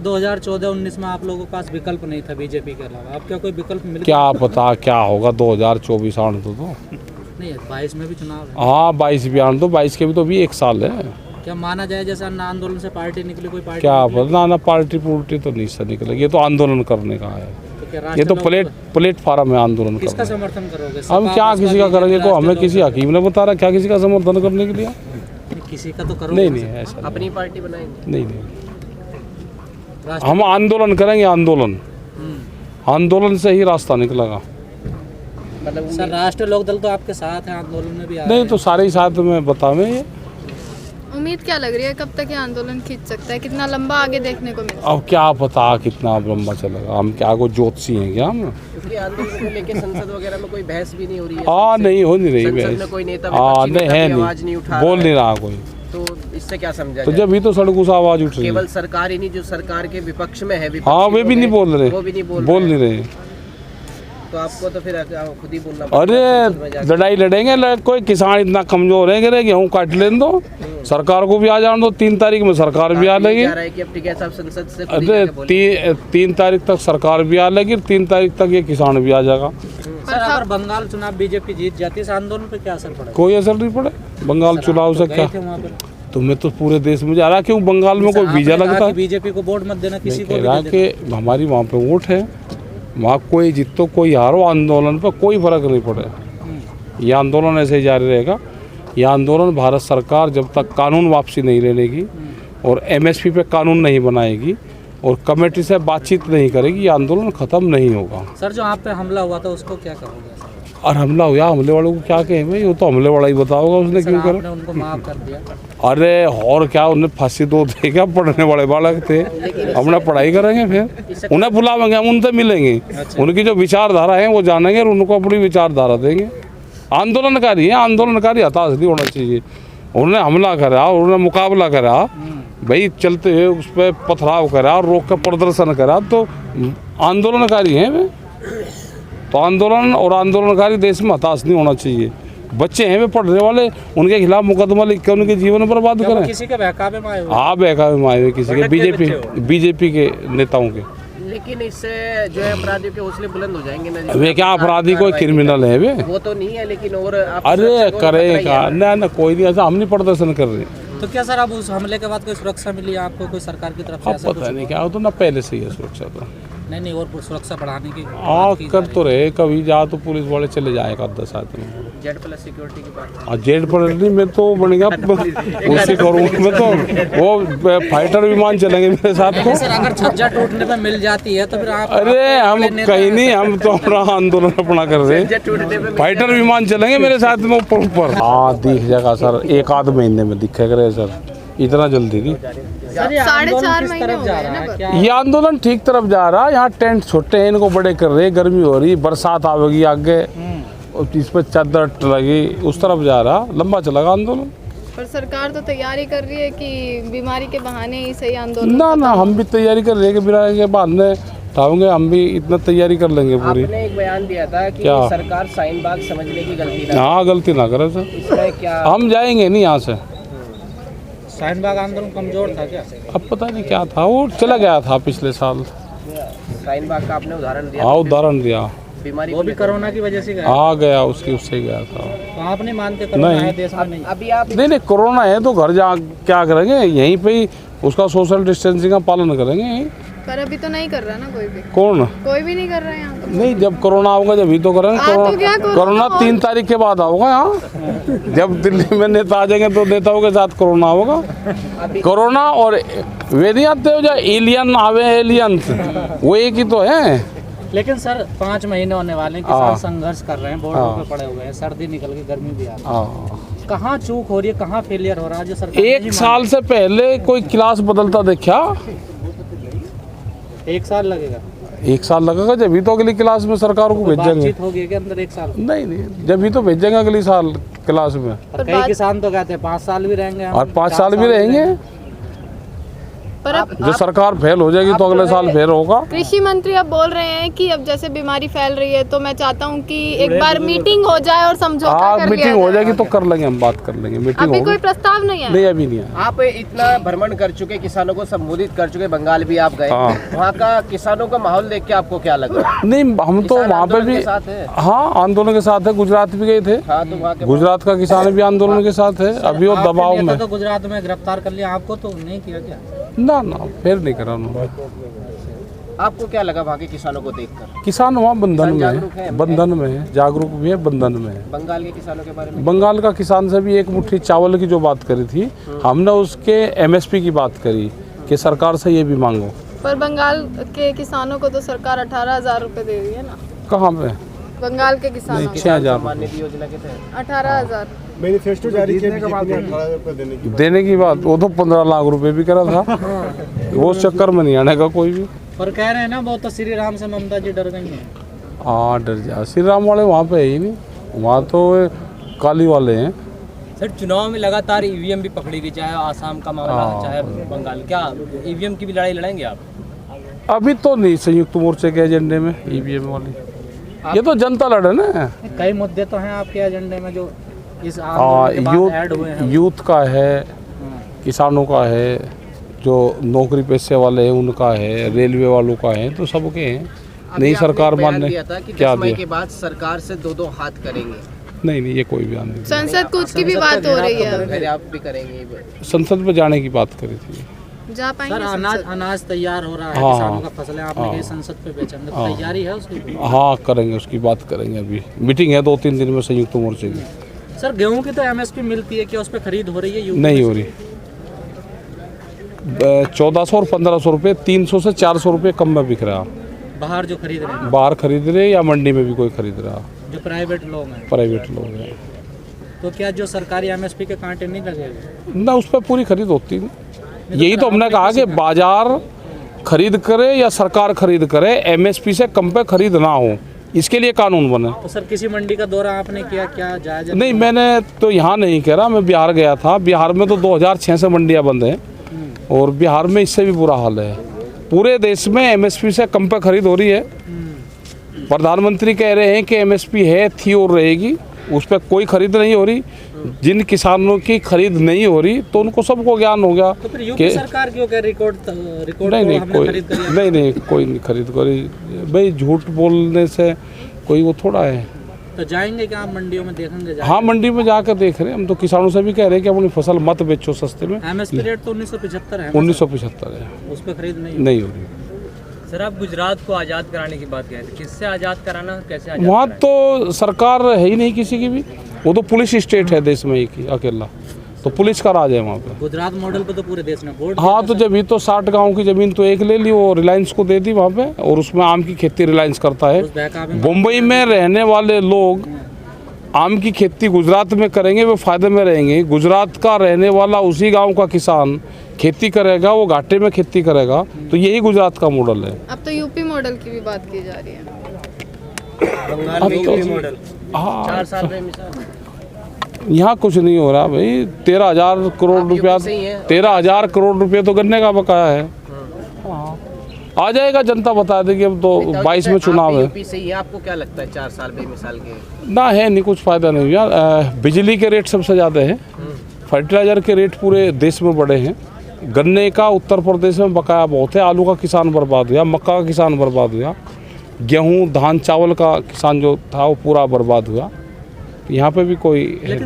2014-19 में आप लोगों के पास विकल्प नहीं था बीजेपी के अलावा, अब क्या कोई विकल्प मिल क्या पता क्या होगा 2024 आने तो नहीं है? 22 में भी चुनाव है। हाँ 22 भी आने तो 22 के भी तो भी 1 साल है। क्या माना जाए जैसे अन्ना आंदोलन से पार्टी निकली, कोई पार्टी क्या निकली? पता ना पार्टी पुर्टी तो नहीं से निकलेगी, ये तो आंदोलन करने का है, तो क्या ये तो राष्ट्र प्लेटफार्म है आंदोलन किसका करने। समर्थन करोगे? हम क्या किसी का करेंगे को हमें किसी हकीम ने बता रहा क्या किसी का समर्थन करने के लिए? किसी का तो करोगे। नहीं ऐसा अपनी पार्टी बनाएंगे? नहीं हम आंदोलन करेंगे, आंदोलन आंदोलन से ही रास्ता निकलेगा। मतलब सर राष्ट्रीय लोकदल तो आपके साथ है, आंदोलन में भी नहीं तो सारे ही साथ में बतावे। ये उम्मीद क्या लग रही है, कब तक ये आंदोलन खींच सकता है, कितना लंबा आगे देखने को मिलेगा? अब क्या पता कितना लंबा चलेगा, हम क्या को ज्योतिषी हैं क्या हम? क्योंकि आंदोलन को लेके संसद वगैरह में कोई बहस भी नहीं हो रही है। हाँ नहीं हो नहीं रही संसद में कोई नेता नहीं है, आवाज नहीं उठा बोल नहीं रहा कोई, तो इससे क्या समझा तो जाए? जब भी तो सड़कों से आवाज उठ रही है। केवल सरकार ही नहीं, जो सरकार के विपक्ष में है, हाँ वे भी नहीं बोल रहे, वो भी नहीं बोल नहीं रहे। तो आपको तो फिर खुद ही बोलना अरे लड़ाई लड़ेंगे, कोई किसान इतना कमजोर है कि गेहूँ काट लेने दो, सरकार को भी आ जाने दो। 3 तारीख में सरकार भी आ लेगी। संसद से अरे 3 तारीख तक सरकार भी आ लेगी, 3 तारीख तक ये किसान भी आ जाएगा। सर अगर बंगाल चुनाव बीजेपी जीत जाती है, इस आंदोलन पे क्या असर पड़ेगा? कोई असर नहीं पड़े बंगाल चुनाव से। क्या तुम्हें तो पूरे देश में जा रहा, क्यों बंगाल में कोई वीजा लगता है? बीजेपी को वोट मत देना, किसी को कि हमारी वहाँ पे वोट है, वहाँ कोई जीतो कोई हारो, आंदोलन पर कोई फर्क नहीं पड़े। ये आंदोलन ऐसे ही जारी रहेगा। ये आंदोलन भारत सरकार जब तक कानून वापसी नहीं ले लेगी और MSP पे कानून नहीं बनाएगी और कमेटी से बातचीत नहीं करेगी, ये आंदोलन खत्म नहीं होगा। सर जो आप पे हमला हुआ था उसको क्या कहोगे? और हमला हुआ, हमले वालों को क्या कहें भाई, वो तो हमले वाला ही बताओगा उसने क्यों करा। आपने उनको माफ कर दिया? अरे और क्या, उन्हें फांसी दो थे क्या? पढ़ने वाले बालक थे, हमने पढ़ाई करेंगे, फिर उन्हें बुलावेंगे, हम उनसे मिलेंगे। उनकी जो विचारधारा है वो जानेंगे और उनको अपनी विचारधारा देंगे। आंदोलनकारी है, आंदोलनकारी हताश नहीं होना चाहिए। उन्होंने हमला करा, उन्होंने मुकाबला करा भाई, चलते हुए उस पर पथराव करा और रोक कर प्रदर्शन करा, तो आंदोलनकारी हैं वे। तो आंदोलन और आंदोलनकारी देश में हताश नहीं होना चाहिए। बच्चे हैं वे पढ़ने वाले, उनके खिलाफ मुकदमा लिख के उनके जीवन बर्बाद करें। किसी के बहकावे में आए हुए? हाँ बहकावे में आए हुए किसी के, बीजेपी के नेताओं के। लेकिन इससे जो है अपराधियों के हौसले बुलंद हो जाएंगे ना। वे क्या अपराधी कोई क्रिमिनल है वे? वो तो नहीं है, लेकिन और अरे करेगा ना कोई नहीं, ऐसा हम नहीं प्रदर्शन कर रहे। तो क्या सर अब उस हमले के बाद कोई सुरक्षा मिली आपको, कोई सरकार की तरफ से? अब पता नहीं क्या हो, तो ना पहले से ही है सुरक्षा तो। नहीं और सुरक्षा बढ़ाने की कर तो रहे, कभी जा तो पुलिस वाले चले जाएगा 10 आदमी। Z+ सिक्योरिटी की बात। Z+ नहीं, मैं तो बन गया उसी करूँगा मैं तो। वो फाइटर विमान चलेंगे मेरे साथ को। सर अगर छज्जा टूटने पे मिल जाती है तो फिर आप? अरे हम कहीं नहीं, हम तो अपना आंदोलन अपना कर रहे हैं। फाइटर विमान चलेंगे मेरे साथ में ऊपर। हाँ दिख जाएगा सर, 1 आध महीने में दिखेगा सर, इतना जल्दी नहीं। 4.5 महीने हो गए ना। ये आंदोलन ठीक तरफ जा रहा है। यहाँ टेंट छोटे हैं, इनको बड़े कर रहे हैं। गर्मी हो रही, बरसात आवेगी आगे, इस पर चादर लगी, उस तरफ जा रहा, लंबा चलेगा आंदोलन। पर सरकार तो तैयारी कर रही है कि बीमारी के बहाने ही सही आंदोलन। ना हम भी तैयारी कर रहे हैं कि बीमारी के बहाने उठाओगे, हम भी इतना तैयारी कर लेंगे पूरी। आपने एक बयान दिया था कि सरकार शाहीन बाग समझने की गलती ना। हाँ गलती ना करे सर, इसमें क्या हम जाएंगे नहीं यहाँ से। शाहीन बाग आंदोलन कमजोर था क्या? अब पता नहीं क्या था, वो चला गया था पिछले साल। शाहीन बाग का आपने उदाहरण दिया? हाँ उदाहरण दिया। बीमारी वो भी कोरोना की वजह से गया? हाँ गया, उससे गया था। तो आप नहीं मानते कोरोना है देश में? नहीं अभी आप नहीं कोरोना है तो घर जा क्या करेंगे, यहीं पे ही उसका सोशल डिस्टेंसिंग का पालन करेंगे यहीं। पर अभी तो नहीं कर रहा ना कोई भी। कौन? कोई भी नहीं कर रहा है यहाँ तो। नहीं जब कोरोना होगा जब ही तो करेंगे। कोरोना 3 तारीख के बाद होगा यहाँ। जब दिल्ली में नेता आ जाएंगे तो नेताओं के साथ कोरोना होगा। कोरोना और वे नहीं आते हो जो एलियन आवे, एलियंस वो एक ही तो है। लेकिन सर 5 महीने होने वाले, किसान संघर्ष कर रहे हैं, बॉर्डर पे पड़े हुए हैं, सर्दी निकल गई, गर्मी भी आ रही है। कहाँ चूक हो रही है, कहाँ फेलियर हो रहा है जो सरकार? 1 साल से पहले कोई क्लास बदलता देखा? 1 साल लगेगा? 1 साल लगेगा, जब भी तो अगली क्लास में सरकार को भेजेंगे। बातचीत होगी कि अंदर 1 साल? नहीं जब भी तो भेजेंगे अगली साल क्लास में। कई किसान तो कहते हैं 5 साल भी रहेंगे और 5 साल भी रहेंगे। पर अब जो सरकार फेल हो जाएगी तो अगले साल फेल होगा। कृषि मंत्री अब बोल रहे हैं कि अब जैसे बीमारी फैल रही है तो मैं चाहता हूं कि एक बार मीटिंग हो जाए और समझौता कर लिया मीटिंग हो जाए। जाएगी तो कर लेंगे, हम बात कर लेंगे। मीटिंग अभी होगी। कोई प्रस्ताव नहीं है? नहीं, अभी नहीं है। आप इतना भ्रमण कर चुके, किसानों को संबोधित कर चुके, बंगाल भी आप गए, हाँ। वहाँ का किसानों का माहौल देख के आपको क्या लग रहा है? नहीं, हम तो किसान वहाँ पे आंदोलन भी के साथ है? हाँ, आंदोलन के साथ है। गुजरात भी गए थे। हाँ, तो वहाँ के गुजरात का किसान भी आंदोलन के साथ है। अभी वो आपके दबाव नेता में। तो गुजरात में गिरफ्तार कर लिया, आपको तो नहीं किया क्या? ना फिर नहीं करा उन्होंने। आपको क्या लगा वहाँ के किसानों को देखकर? किसान वहाँ बंधन में जागरूक है, है? बंधन में है, जागरूक भी है, बंधन में है। बंगाल के किसानों के बारे में? बंगाल का किसान से भी एक मुट्ठी चावल की जो बात करी थी, हमने उसके MSP की बात करी कि सरकार से ये भी मांगो। पर बंगाल के किसानों को तो सरकार 18,000 रुपए दे रही है ना। कहाँ पे? बंगाल के किसानों को 6,000 सम्मान निधि योजना के तहत 18,000। मैनिफेस्टो जारी किया के बाद 18,000 रुपये देने की देने की बात। वो तो 15 लाख रुपए भी करा था। वो चक्कर में नहीं आने का कोई भी। पर कह रहे हैं ना वो तो श्री राम से ममता जी डर गई हैं। हाँ, डर जा। श्री राम वाले वहाँ पे है ही नहीं, वहाँ तो काली वाले हैं। सर, चुनाव में लगातार ईवीएम भी पकड़ी गई, चाहे आसाम का मामला चाहे बंगाल, क्या ईवीएम की भी लड़ाई लड़ेंगे आप? अभी तो नहीं संयुक्त मोर्चे के एजेंडे में EVM वाली। ये तो जनता लड़े ना। कई मुद्दे तो हैं आपके एजेंडे में जो इस आंदोलन के बाद ऐड हुए हैं। यूथ का है, किसानों का है, जो नौकरी पेशे वाले हैं उनका है, रेलवे वालों का है, तो सबके हैं। नई सरकार मानने दिया था कि क्या 10 मई दिया? के बाद सरकार से दो हाथ करेंगे, नहीं, ये कोई बयान नहीं। संसद कूच की भी बात हो रही है। फिर आप भी करेंगे? संसद में जाने की बात करी थी। जा सर, पाएंगे? अनाज तैयार हो रहा है, हाँ, किसानों का फसलें आपने कही संसद पे बेचेंगे, तो तैयारी है उसकी? हाँ, करेंगे, उसकी बात करेंगे। अभी मीटिंग है 2-3 दिन में संयुक्त मोर्चे की। सर, गेहूं की तो MSP मिलती है, क्या उस पर खरीद हो रही है? यूपी नहीं में? हो रही। 1400 और 1500 रुपये, 300 से 400 रुपये कम में बिक रहा। बाहर जो खरीद रहे हैं, बाहर खरीद रहे या मंडी में भी कोई खरीद रहा, जो प्राइवेट लोग हैं, प्राइवेट लोग हैं। तो क्या जो सरकारी MSP के कांटे नहीं लगेगा? ना, उस पर पूरी खरीद होती नहीं। यही तो हमने कहा कि बाजार खरीद करे या सरकार खरीद करे, MSP से कम पे खरीद ना हो, इसके लिए कानून बने। तो सर, किसी मंडी का दौरा आपने किया, क्या जायजा? नहीं, मैंने तो यहाँ नहीं कह रहा, मैं बिहार गया था। बिहार में तो 2006 से मंडियाँ बंद हैं और बिहार में इससे भी बुरा हाल है। पूरे देश में MSP से कम पे खरीद हो रही है। प्रधानमंत्री कह रहे हैं कि MSP है, थी और रहेगी, उस पर कोई खरीद नहीं हो रही। जिन किसानों की खरीद नहीं हो रही तो उनको सबको ज्ञान हो गया तो फिर यूपी सरकार क्यों कह रिकॉर्ड नहीं, कोई नहीं खरीद करी भाई। झूठ बोलने से कोई वो थोड़ा है। तो जाएंगे क्या आप मंडियों में, देखेंगे? हाँ, मंडी में जाकर देख रहे हैं हम तो। किसानों से भी कह रहे हैं कि अपनी फसल मत बेचो सस्ते में। MSP रेट तो 1975 है। 1975 है, उस पर खरीद नहीं हो रही। सर, आप गुजरात को आज़ाद कराने की बात कह रहे थे, किससे आज़ाद कराना, कैसे आज़ाद वहाँ कराएं? तो सरकार है ही नहीं किसी की भी। वो तो पुलिस स्टेट है देश में एक ही अकेला, तो पुलिस का राज है वहाँ पे। गुजरात मॉडल पे तो पूरे देश में वोट। हाँ, तो जब ये तो 60 गाँव की ज़मीन तो एक ले ली, वो रिलायंस को दे दी वहाँ पे, और उसमें आम की खेती रिलायंस करता है। मुंबई में रहने वाले लोग आम की खेती गुजरात में करेंगे, वो फायदे में रहेंगे। गुजरात का रहने वाला उसी गांव का किसान खेती करेगा, वो घाटे में खेती करेगा। तो यही गुजरात का मॉडल है। अब तो यूपी मॉडल की भी बात की जा रही है। बंगाल में यूपी मॉडल हाँ, 4 साल में मिसाल यहाँ कुछ नहीं हो रहा भाई। 13,000 करोड़ रुपया, 13,000 करोड़ रुपये तो गन्ने का बकाया है। हाँ, आ जाएगा, जनता बता देगी। अब तो 22 में चुनाव है। यूपी से ही आपको क्या लगता है 4 साल बेमिसाल के? ना है नहीं, कुछ फायदा नहीं यार। बिजली के रेट सबसे ज़्यादा है, फर्टिलाइज़र के रेट पूरे देश में बढ़े हैं, गन्ने का उत्तर प्रदेश में बकाया बहुत है। आलू का किसान बर्बाद हुआ, मक्का का किसान बर्बाद हुआ, गेहूँ धान चावल का किसान जो था वो पूरा बर्बाद हुआ। यहाँ पे भी कोई है।